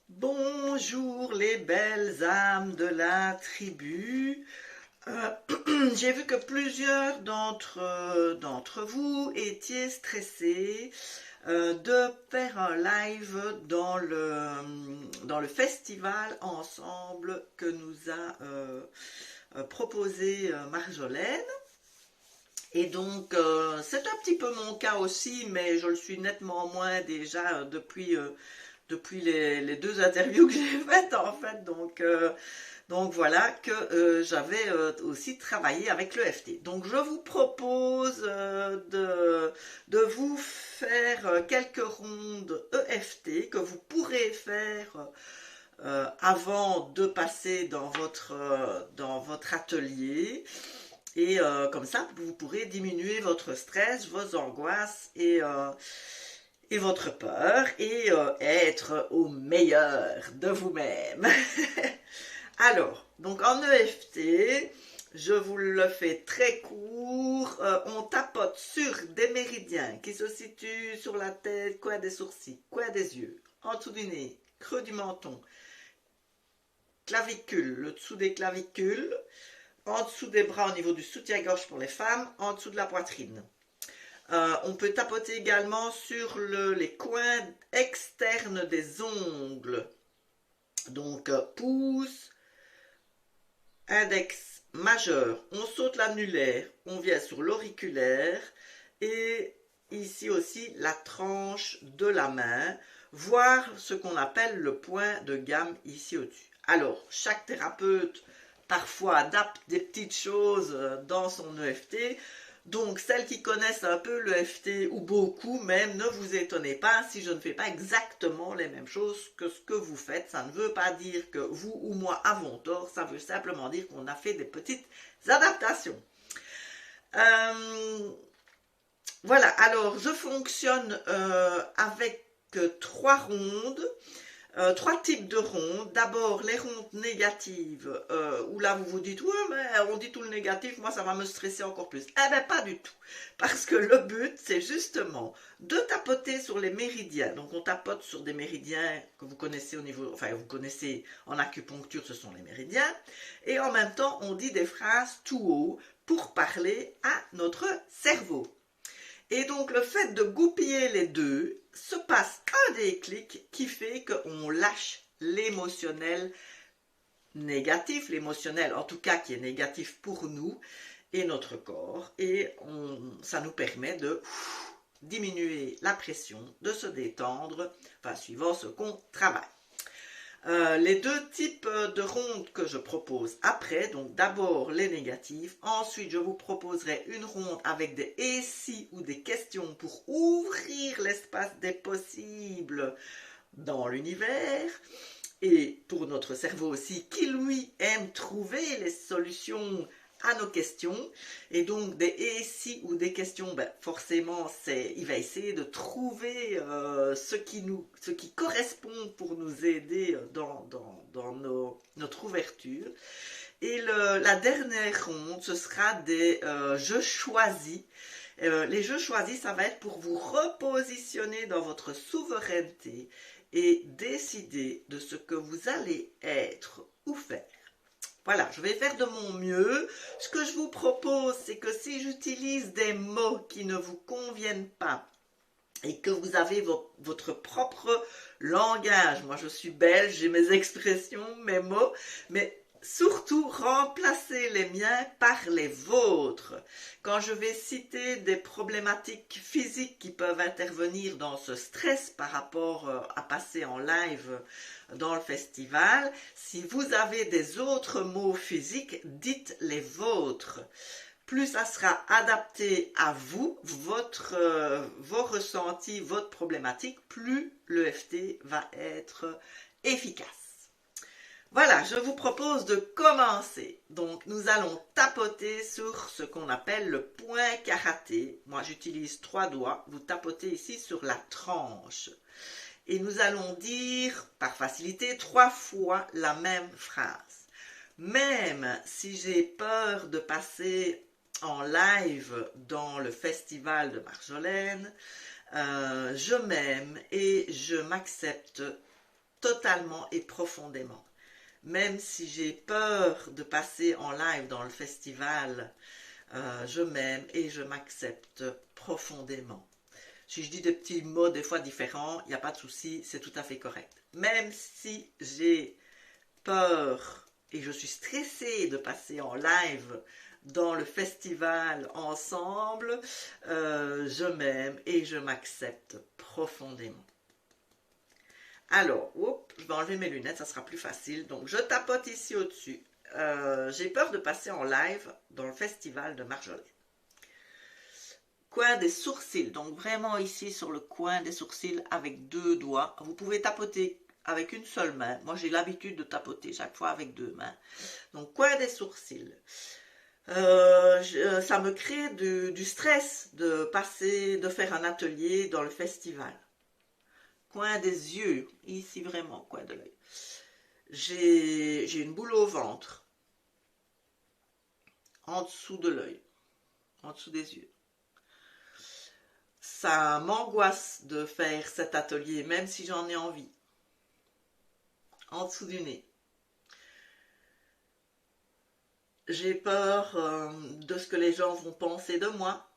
Bonjour les belles âmes de la tribu. Euh, j'ai vu que plusieurs d'entre vous étiez stressés de faire un live dans le festival ensemble que nous a proposé Marjolaine. Et donc, c'est un petit peu mon cas aussi, mais je le suis nettement moins déjà depuis les deux interviews que j'ai faites en fait. Donc voilà que j'avais aussi travaillé avec le FT. Donc je vous propose de vous faire quelques rondes EFT que vous pourrez faire avant de passer dans votre atelier. Et comme ça, vous pourrez diminuer votre stress, vos angoisses et votre peur et être au meilleur de vous-même. Alors, donc en EFT, je vous le fais très court. On tapote sur des méridiens qui se situent sur la tête, coin des sourcils, coin des yeux, en dessous du nez, creux du menton, clavicule, le dessous des clavicules, en dessous des bras au niveau du soutien-gorge pour les femmes, en dessous de la poitrine. On peut tapoter également sur les coins externes des ongles. Donc, pouce, index majeur, on saute l'annulaire, on vient sur l'auriculaire et ici aussi la tranche de la main, voire ce qu'on appelle le point de gamme ici au-dessus. Alors, chaque thérapeute parfois adapte des petites choses dans son EFT. Donc, celles qui connaissent un peu l'EFT, ou beaucoup même, ne vous étonnez pas si je ne fais pas exactement les mêmes choses que ce que vous faites. Ça ne veut pas dire que vous ou moi avons tort, ça veut simplement dire qu'on a fait des petites adaptations. Euh, voilà, alors je fonctionne avec trois rondes. Trois types de rondes. D'abord, les rondes négatives, où là vous vous dites, ouais, mais on dit tout le négatif, moi ça va me stresser encore plus. Eh bien, pas du tout. Parce que le but, c'est justement de tapoter sur les méridiens. Donc, on tapote sur des méridiens que vous connaissez au niveau, enfin, vous connaissez en acupuncture, ce sont les méridiens. Et en même temps, on dit des phrases tout haut pour parler à notre cerveau. Et donc le fait de goupiller les deux, se passe un déclic qui fait qu'on lâche l'émotionnel négatif, l'émotionnel en tout cas qui est négatif pour nous et notre corps, et ça nous permet de diminuer la pression, de se détendre, enfin suivant ce qu'on travaille. Les deux types de rondes que je propose après, donc d'abord les négatives, ensuite je vous proposerai une ronde avec des et si ou des questions pour ouvrir l'espace des possibles dans l'univers et pour notre cerveau aussi qui lui aime trouver les solutions à nos questions. Et donc des et si ou des questions, ben forcément il va essayer de trouver ce qui correspond pour nous aider dans notre ouverture. Et la dernière ronde, ce sera des jeux choisis. Les jeux choisis, ça va être pour vous repositionner dans votre souveraineté et décider de ce que vous allez être ou faire. Voilà, je vais faire de mon mieux. Ce que je vous propose, c'est que si j'utilise des mots qui ne vous conviennent pas et que vous avez votre propre langage, moi je suis belge, j'ai mes expressions, mes mots, mais surtout remplacez les miens par les vôtres. Quand je vais citer des problématiques physiques qui peuvent intervenir dans ce stress par rapport à passer en live dans le festival, si vous avez des autres mots physiques, dites les vôtres. Plus ça sera adapté à vous, vos ressentis, votre problématique, plus l'EFT va être efficace. Voilà, je vous propose de commencer. Donc, nous allons tapoter sur ce qu'on appelle le point karaté. Moi, j'utilise 3 doigts. Vous tapotez ici sur la tranche. Et nous allons dire, par facilité, 3 fois la même phrase. Même si j'ai peur de passer en live dans le festival de Marjolaine, je m'aime et je m'accepte totalement et profondément. Même si j'ai peur de passer en live dans le festival, je m'aime et je m'accepte profondément. Si je dis des petits mots des fois différents, il n'y a pas de souci, c'est tout à fait correct. Même si j'ai peur et je suis stressée de passer en live dans le festival ensemble, je m'aime et je m'accepte profondément. Alors, je vais enlever mes lunettes, ça sera plus facile. Donc, je tapote ici au-dessus. J'ai peur de passer en live dans le festival de Marjolaine. Coin des sourcils, donc vraiment ici sur le coin des sourcils avec 2 doigts. Vous pouvez tapoter avec une seule main. Moi, j'ai l'habitude de tapoter chaque fois avec 2 mains. Donc, coin des sourcils. Ça me crée du stress de faire un atelier dans le festival. Coin des yeux, ici vraiment, coin de l'œil. J'ai une boule au ventre, en dessous de l'œil, en dessous des yeux. Ça m'angoisse de faire cet atelier, même si j'en ai envie. En dessous du nez. J'ai peur de ce que les gens vont penser de moi.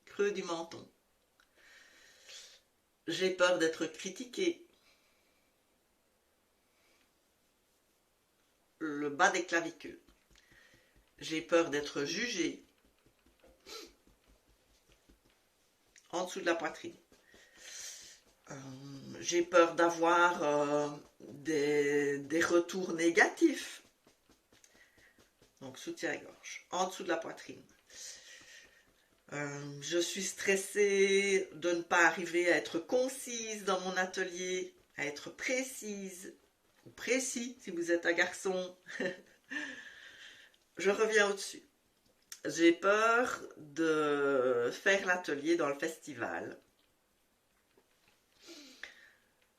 Creux du menton. J'ai peur d'être critiquée. Le bas des clavicules. J'ai peur d'être jugée. En dessous de la poitrine. J'ai peur d'avoir des retours négatifs. Donc soutien-gorge, en dessous de la poitrine. Je suis stressée de ne pas arriver à être concise dans mon atelier, à être précise, ou précis si vous êtes un garçon. Je reviens au-dessus. J'ai peur de faire l'atelier dans le festival.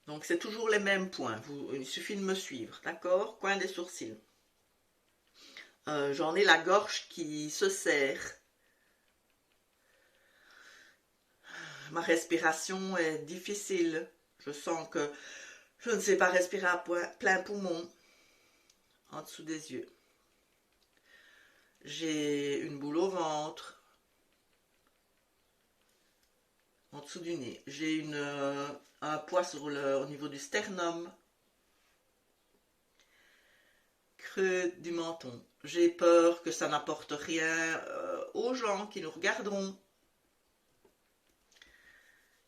Donc c'est toujours les mêmes points, il suffit de me suivre, d'accord? Coin des sourcils. J'en ai la gorge qui se serre. Ma respiration est difficile. Je sens que je ne sais pas respirer à plein poumon. En dessous des yeux. J'ai une boule au ventre. En dessous du nez. J'ai un poids au niveau du sternum. Creux du menton. J'ai peur que ça n'apporte rien aux gens qui nous regarderont.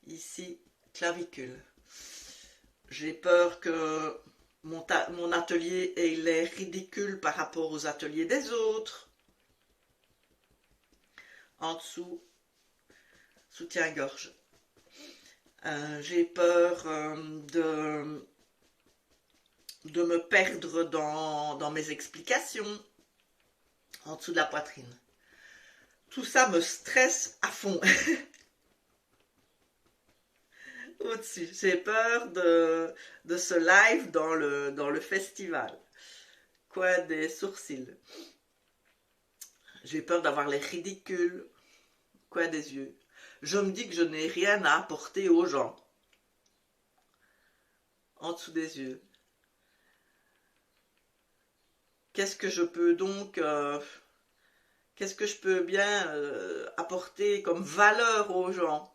Ici, clavicule. J'ai peur que mon atelier ait l'air ridicule par rapport aux ateliers des autres. En dessous, soutien-gorge. J'ai peur de me perdre dans mes explications. En dessous de la poitrine. Tout ça me stresse à fond. Au-dessus. J'ai peur de ce live dans le festival. Coin des sourcils. J'ai peur d'avoir l'air ridicule. Coin des yeux. Je me dis que je n'ai rien à apporter aux gens. En dessous des yeux. Qu'est-ce que je peux donc... qu'est-ce que je peux bien apporter comme valeur aux gens?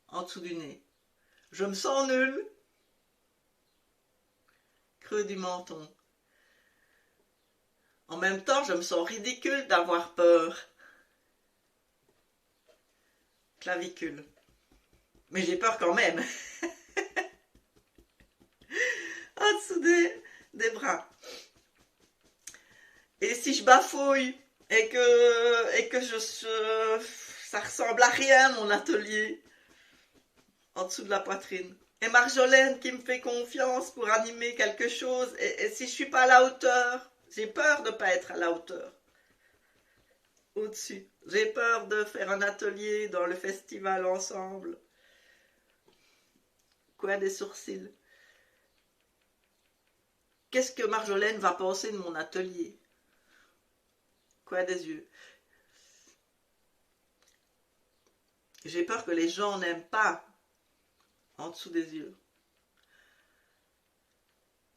En dessous du nez. Je me sens nulle. Creux du menton. En même temps, je me sens ridicule d'avoir peur. Clavicule. Mais j'ai peur quand même. En dessous des bras. Et si je bafouille et que ça ressemble à rien mon atelier, en dessous de la poitrine. Et Marjolaine qui me fait confiance pour animer quelque chose, et si je suis pas à la hauteur, j'ai peur de ne pas être à la hauteur. Au-dessus. J'ai peur de faire un atelier dans le festival ensemble. Coin des sourcils. Qu'est-ce que Marjolaine va penser de mon atelier? Coin des yeux. J'ai peur que les gens n'aiment pas en dessous des yeux.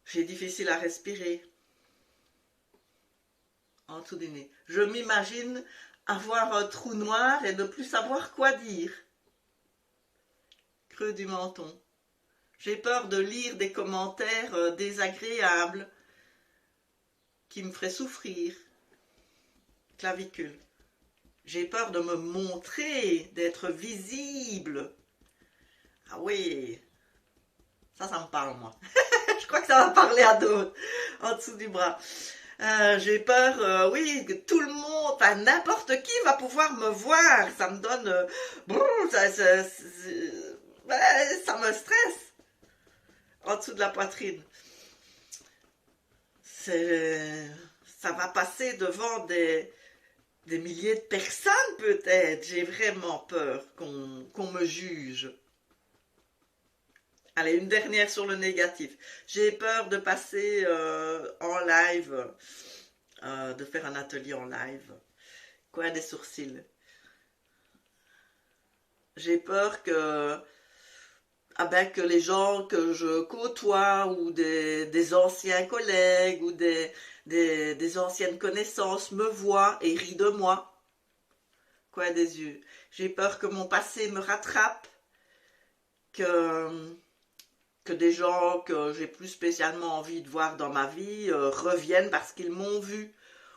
J'ai difficile à respirer, en dessous du nez. Je m'imagine avoir un trou noir et ne plus savoir quoi dire. Creux du menton. J'ai peur de lire des commentaires désagréables qui me feraient souffrir. Clavicule. J'ai peur de me montrer, d'être visible. Ah oui, ça me parle, moi. Je crois que ça va parler à d'autres, en dessous du bras. J'ai peur, oui, que tout le monde, enfin n'importe qui va pouvoir me voir. Ça me donne... ça me stresse. En dessous de la poitrine. Ça va passer devant des milliers de personnes peut-être. J'ai vraiment peur qu'on me juge. Allez, une dernière sur le négatif. J'ai peur de passer en live, de faire un atelier en live. Coin des sourcils. J'ai peur que les gens que je côtoie ou des anciens collègues ou des anciennes connaissances me voient et rient de moi. Coin des yeux. J'ai peur que mon passé me rattrape, que des gens que j'ai plus spécialement envie de voir dans ma vie reviennent parce qu'ils m'ont vu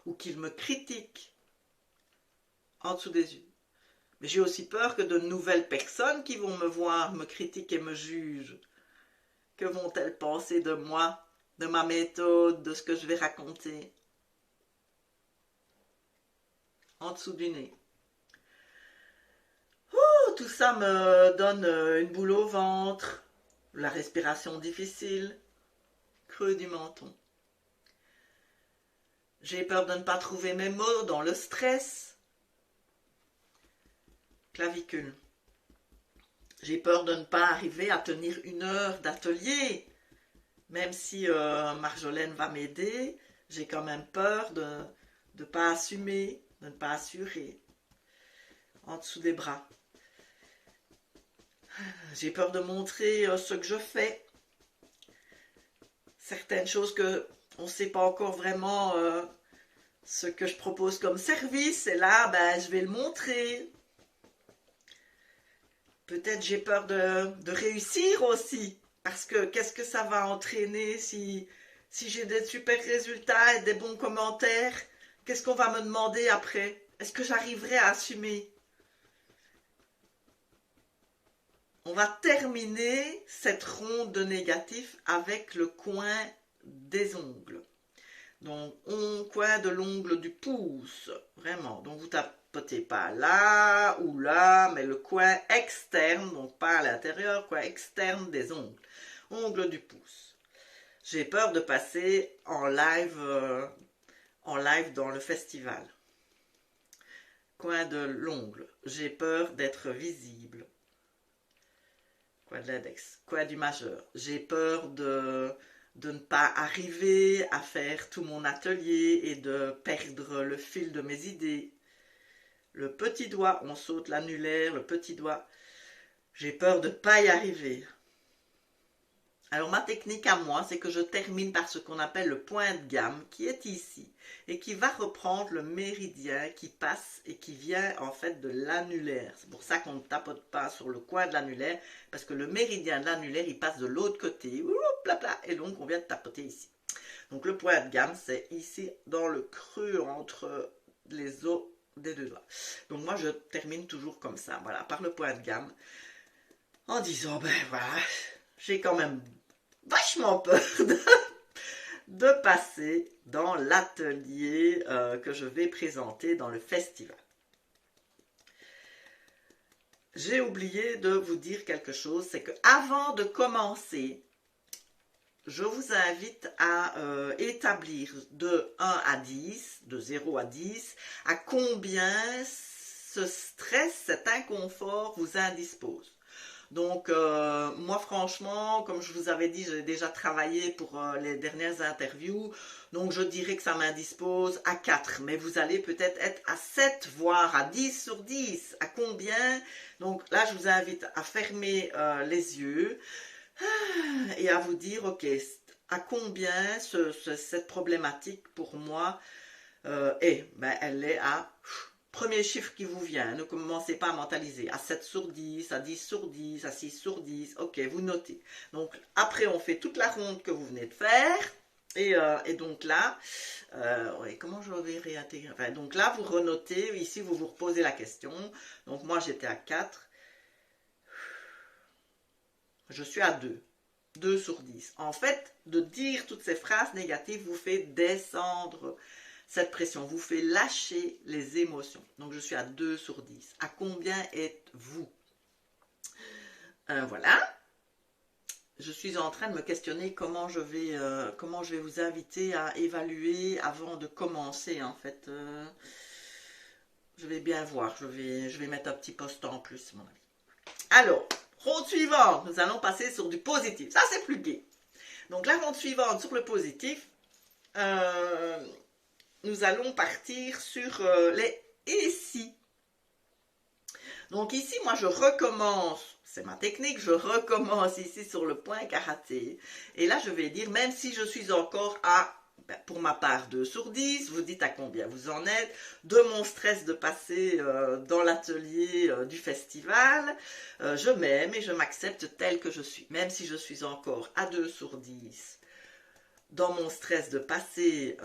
ou qu'ils me critiquent en dessous des yeux. Mais j'ai aussi peur que de nouvelles personnes qui vont me voir, me critiquent et me jugent. Que vont-elles penser de moi, de ma méthode, de ce que je vais raconter? En dessous du nez. Tout ça me donne une boule au ventre, la respiration difficile, creux du menton. J'ai peur de ne pas trouver mes mots dans le stress. Clavicule. J'ai peur de ne pas arriver à tenir 1 heure d'atelier. Même si Marjolaine va m'aider, j'ai quand même peur de ne pas assumer, de ne pas assurer. En dessous des bras. J'ai peur de montrer ce que je fais. Certaines choses que on ne sait pas encore vraiment ce que je propose comme service. Et là, je vais le montrer. Peut-être j'ai peur de réussir aussi. Parce que qu'est-ce que ça va entraîner si j'ai des super résultats et des bons commentaires? Qu'est-ce qu'on va me demander après? Est-ce que j'arriverai à assumer? On va terminer cette ronde de négatif avec le coin des ongles. Donc, coin de l'ongle du pouce, vraiment. Donc, vous tapotez pas là ou là, mais le coin externe, donc pas à l'intérieur, coin externe des ongles. Ongle du pouce. J'ai peur de passer en live dans le festival. Coin de l'ongle. J'ai peur d'être visible. Coin de l'index, coin du majeur. J'ai peur de ne pas arriver à faire tout mon atelier et de perdre le fil de mes idées. Le petit doigt, on saute l'annulaire, le petit doigt. J'ai peur de ne pas y arriver. Alors ma technique à moi, c'est que je termine par ce qu'on appelle le point de gamme qui est ici et qui va reprendre le méridien qui passe et qui vient en fait de l'annulaire. C'est pour ça qu'on ne tapote pas sur le coin de l'annulaire parce que le méridien de l'annulaire il passe de l'autre côté et donc on vient de tapoter ici. Donc le point de gamme c'est ici dans le creux entre les os des 2 doigts. Donc moi je termine toujours comme ça, voilà, par le point de gamme en disant voilà, j'ai quand même vachement peur de passer dans l'atelier que je vais présenter dans le festival. J'ai oublié de vous dire quelque chose, c'est que avant de commencer, je vous invite à établir de 1 à 10, de 0 à 10, à combien ce stress, cet inconfort vous indispose. Donc, moi, franchement, comme je vous avais dit, j'ai déjà travaillé pour les dernières interviews. Donc, je dirais que ça m'indispose à 4. Mais vous allez peut-être être à 7, voire à 10 sur 10. À combien? Donc, là, je vous invite à fermer les yeux et à vous dire, ok, à combien cette problématique pour moi est? Ben, elle est à... Premier chiffre qui vous vient, ne commencez pas à mentaliser, à 7 sur 10, à 10 sur 10, à 6 sur 10, ok, vous notez. Donc après on fait toute la ronde que vous venez de faire, et donc là, ouais, comment je vais réintégrer, enfin, donc là vous renotez, ici vous vous reposez la question, donc moi j'étais à 4, je suis à 2. 2 sur 10. En fait, de dire toutes ces phrases négatives vous fait descendre cette pression, vous fait lâcher les émotions. Donc, je suis à 2 sur 10. À combien êtes-vous? Voilà. Je suis en train de me questionner comment je vais vous inviter à évaluer avant de commencer, en fait. Je vais bien voir. Je vais mettre un petit post en plus, mon ami. Alors, ronde suivante, nous allons passer sur du positif. Ça, c'est plus gai. Donc, la ronde suivante sur le positif, nous allons partir sur les et si. Donc, ici, moi, je recommence. C'est ma technique. Je recommence ici sur le point karaté. Et là, je vais dire, même si je suis encore à... pour ma part, 2 sur 10, vous dites à combien vous en êtes, de mon stress de passer dans l'atelier du festival, je m'aime et je m'accepte tel que je suis, même si je suis encore à 2 sur 10. Dans mon stress de passer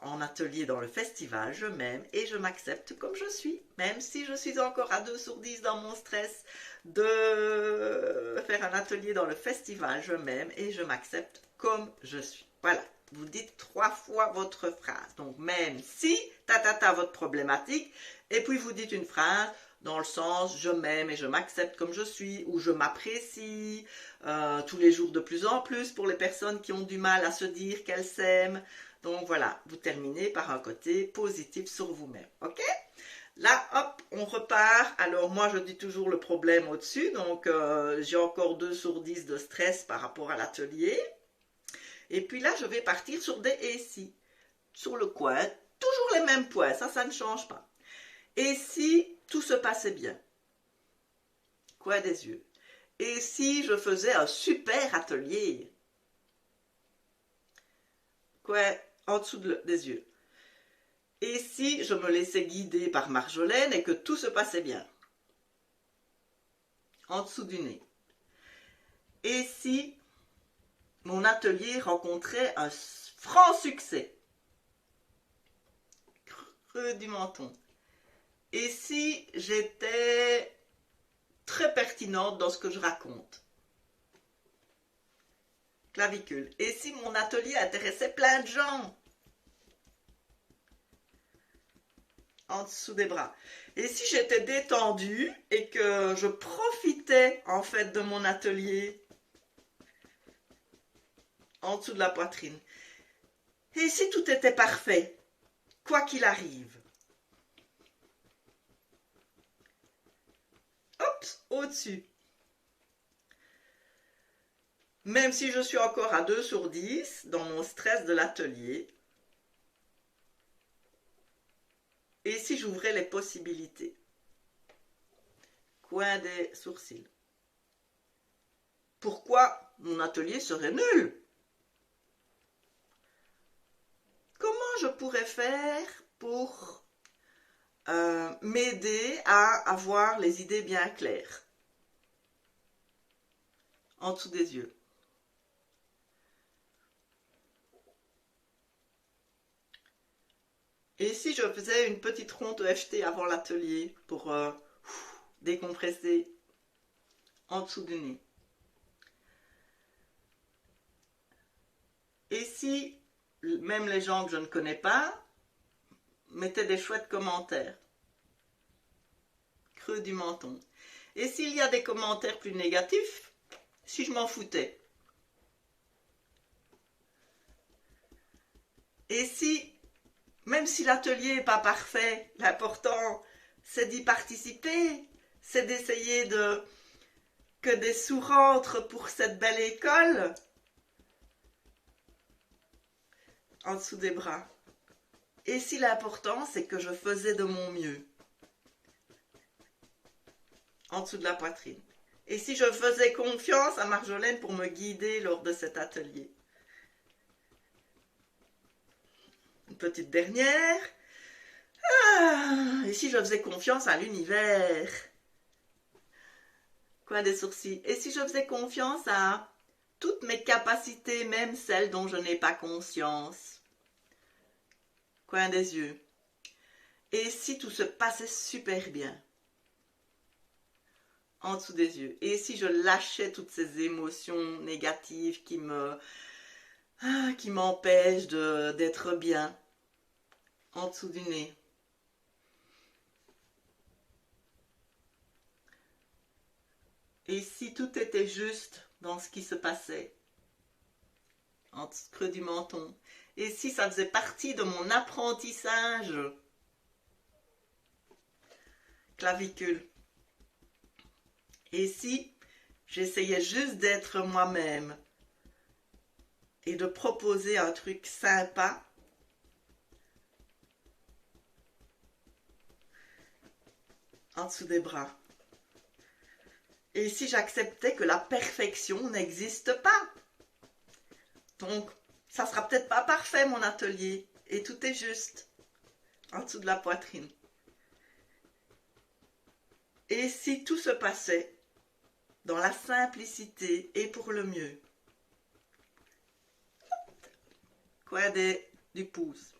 en atelier dans le festival, je m'aime et je m'accepte comme je suis, même si je suis encore à 2 sur 10 dans mon stress de faire un atelier dans le festival, je m'aime et je m'accepte comme je suis. Voilà. Vous dites 3 fois votre phrase. Donc, même si, votre problématique, et puis vous dites une phrase dans le sens, je m'aime et je m'accepte comme je suis, ou je m'apprécie, tous les jours de plus en plus pour les personnes qui ont du mal à se dire qu'elles s'aiment. Donc, voilà, vous terminez par un côté positif sur vous-même. OK? Là, hop, on repart. Alors, moi, je dis toujours le problème au-dessus. Donc, j'ai encore 2 sur 10 de stress par rapport à l'atelier. Et puis là, je vais partir sur des et si. Sur le coin, toujours les mêmes points, ça ne change pas. Et si tout se passait bien? Coin des yeux. Et si je faisais un super atelier? Coin en dessous des yeux. Et si je me laissais guider par Marjolaine et que tout se passait bien? En dessous du nez. Et si mon atelier rencontrait un franc succès? Creux du menton. Et si j'étais très pertinente dans ce que je raconte? Clavicule. Et si mon atelier intéressait plein de gens? En dessous des bras. Et si j'étais détendue et que je profitais en fait de mon atelier? En dessous de la poitrine. Et si tout était parfait, quoi qu'il arrive? Hop, au-dessus. Même si je suis encore à 2 sur 10 dans mon stress de l'atelier. Et si j'ouvrais les possibilités? Coin des sourcils. Pourquoi mon atelier serait nul? Comment je pourrais faire pour m'aider à avoir les idées bien claires? En dessous des yeux. Et si je faisais une petite ronde EFT avant l'atelier pour décompresser? En dessous du nez. Et si même les gens que je ne connais pas mettaient des chouettes commentaires? Creux du menton. Et s'il y a des commentaires plus négatifs, si je m'en foutais? Et si, même si l'atelier n'est pas parfait, l'important c'est d'y participer, c'est d'essayer que des sous rentrent pour cette belle école. En dessous des bras. Et si l'important, c'est que je faisais de mon mieux. En dessous de la poitrine. Et si je faisais confiance à Marjolaine pour me guider lors de cet atelier. Une petite dernière. Et si je faisais confiance à l'univers? Coin des sourcils. Et si je faisais confiance à toutes mes capacités, même celles dont je n'ai pas conscience? Coin des yeux. Et si tout se passait super bien? En dessous des yeux. Et si je lâchais toutes ces émotions négatives qui m'empêchent d'être bien? En dessous du nez. Et si tout était juste dans ce qui se passait? En creux du menton. Et si ça faisait partie de mon apprentissage? Clavicule. Et si j'essayais juste d'être moi-même et de proposer un truc sympa? En dessous des bras. Et si j'acceptais que la perfection n'existe pas? Donc, ça sera peut-être pas parfait mon atelier. Et tout est juste. En dessous de la poitrine. Et si tout se passait dans la simplicité et pour le mieux? Coin du pouce.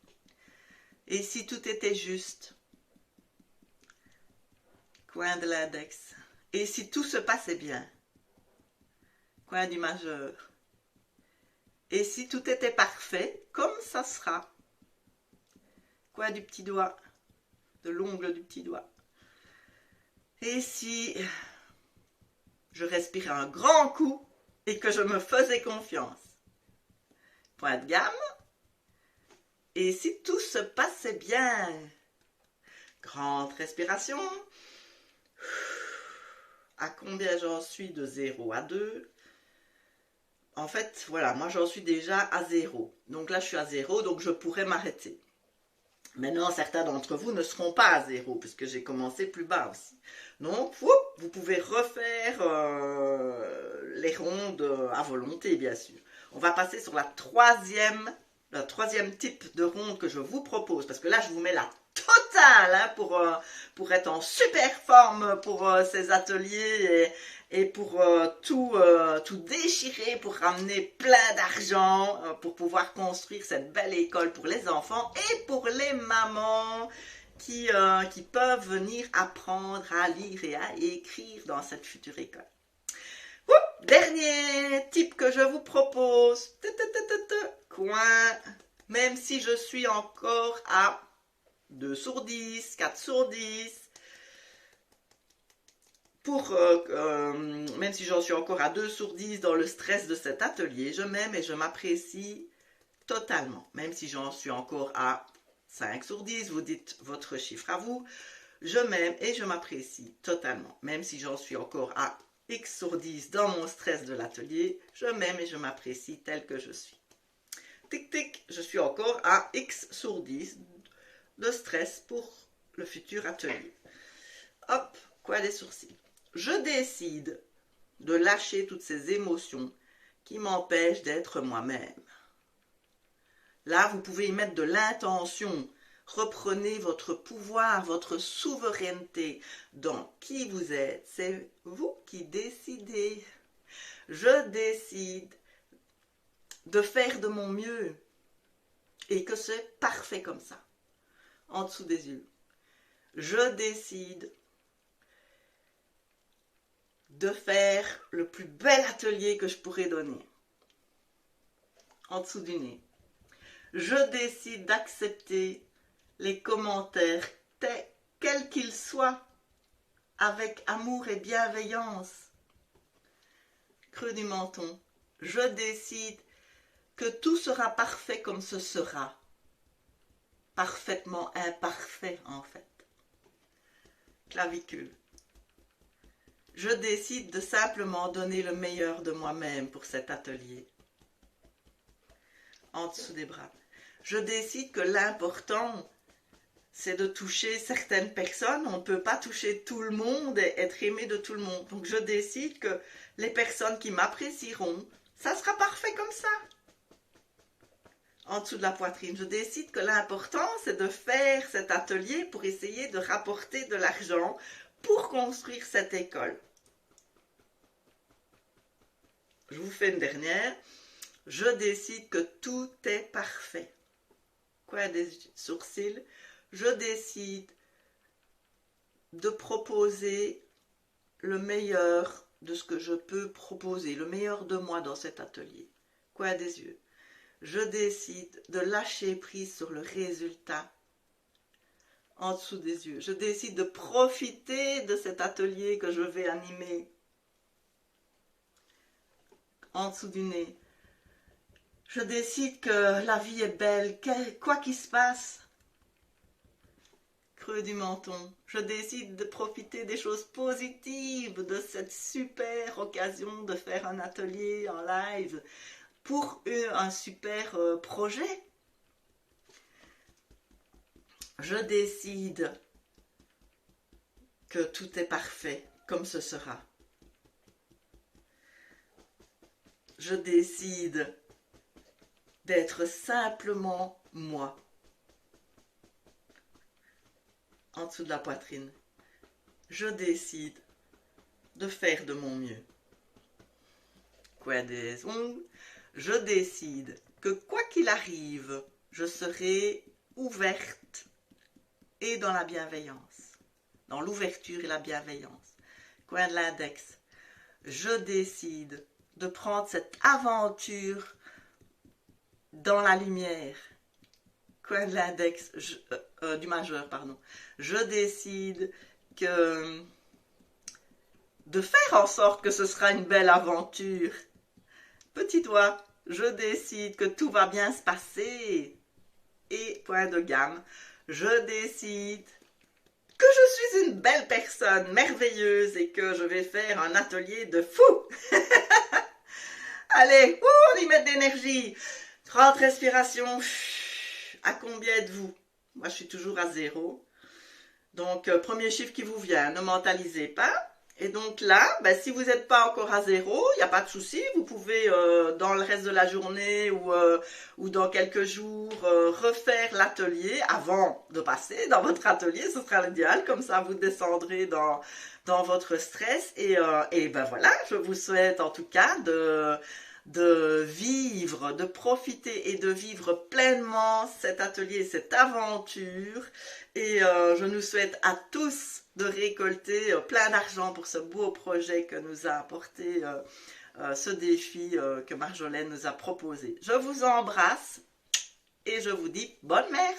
Et si tout était juste? Coin de l'index. Et si tout se passait bien? Coin du majeur. Et si tout était parfait, comme ça sera? Coin du petit doigt, de l'ongle du petit doigt. Et si je respirais un grand coup et que je me faisais confiance? Point de gamme. Et si tout se passait bien? Grande respiration. À combien j'en suis de 0 à 2? En fait, voilà, moi j'en suis déjà à 0. Donc là, je suis à 0, donc je pourrais m'arrêter. Maintenant, certains d'entre vous ne seront pas à 0, puisque j'ai commencé plus bas aussi. Donc, vous pouvez refaire les rondes à volonté, bien sûr. On va passer sur le troisième type de ronde que je vous propose, parce que là, je vous mets la totale hein, pour être en super forme pour ces ateliers et pour tout déchirer, pour ramener plein d'argent, pour pouvoir construire cette belle école pour les enfants et pour les mamans qui peuvent venir apprendre à lire et à écrire dans cette future école. Dernier type que je vous propose, coin, même si je suis encore à 2 sur 10, 4 sur 10, même si j'en suis encore à 2 sur 10 dans le stress de cet atelier, je m'aime et je m'apprécie totalement. Même si j'en suis encore à 5 sur 10, vous dites votre chiffre à vous, je m'aime et je m'apprécie totalement. Même si j'en suis encore à X sur 10 dans mon stress de l'atelier, je m'aime et je m'apprécie tel que je suis. Tic tic, je suis encore à X sur 10 de stress pour le futur atelier. Hop, coin des sourcils. Je décide de lâcher toutes ces émotions qui m'empêchent d'être moi-même. Là, vous pouvez y mettre de l'intention. Reprenez votre pouvoir, votre souveraineté dans qui vous êtes. C'est vous qui décidez. Je décide de faire de mon mieux et que c'est parfait comme ça. En dessous des yeux. Je décide de faire le plus bel atelier que je pourrais donner. En dessous du nez. Je décide d'accepter les commentaires quels qu'ils soient, avec amour et bienveillance. Creux du menton. Je décide que tout sera parfait comme ce sera. Parfaitement imparfait en fait. Clavicule. Je décide de simplement donner le meilleur de moi-même pour cet atelier. En dessous des bras. Je décide que l'important, c'est de toucher certaines personnes. On ne peut pas toucher tout le monde et être aimé de tout le monde. Donc je décide que les personnes qui m'apprécieront, ça sera parfait comme ça. En dessous de la poitrine, je décide que l'important, c'est de faire cet atelier pour essayer de rapporter de l'argent pour construire cette école. Je vous fais une dernière. Je décide que tout est parfait. Coin des sourcils. Je décide de proposer le meilleur de ce que je peux proposer, le meilleur de moi dans cet atelier. Coin des yeux. Je décide de lâcher prise sur le résultat en dessous des yeux. Je décide de profiter de cet atelier que je vais animer en dessous du nez. Je décide que la vie est belle, quoi qu'il se passe. Creux du menton. Je décide de profiter des choses positives de cette super occasion de faire un atelier en live pour un super projet. Je décide que tout est parfait comme ce sera. Je décide d'être simplement moi. En dessous de la poitrine. Je décide de faire de mon mieux. Coin des ongles. Je décide que quoi qu'il arrive, je serai ouverte et dans la bienveillance. Dans l'ouverture et la bienveillance. Coin de l'index. Je décide de prendre cette aventure dans la lumière. Coin de l'index, du majeur, pardon. Je décide de faire en sorte que ce sera une belle aventure. Petit doigt, je décide que tout va bien se passer. Et point de gamme, je décide que je suis une belle personne, merveilleuse, et que je vais faire un atelier de fou. Allez, on y met de l'énergie. 30 respirations. À combien êtes-vous? Moi, je suis toujours à 0. Donc, premier chiffre qui vous vient, ne mentalisez pas. Et donc là, si vous n'êtes pas encore à 0, il n'y a pas de souci. Vous pouvez, dans le reste de la journée ou dans quelques jours, refaire l'atelier avant de passer dans votre atelier. Ce sera l'idéal. Comme ça, vous descendrez dans votre stress. Et voilà, je vous souhaite en tout cas de vivre, de profiter et de vivre pleinement cet atelier, cette aventure. Et je nous souhaite à tous de récolter plein d'argent pour ce beau projet que nous a apporté ce défi que Marjolaine nous a proposé. Je vous embrasse et je vous dis bonne merde!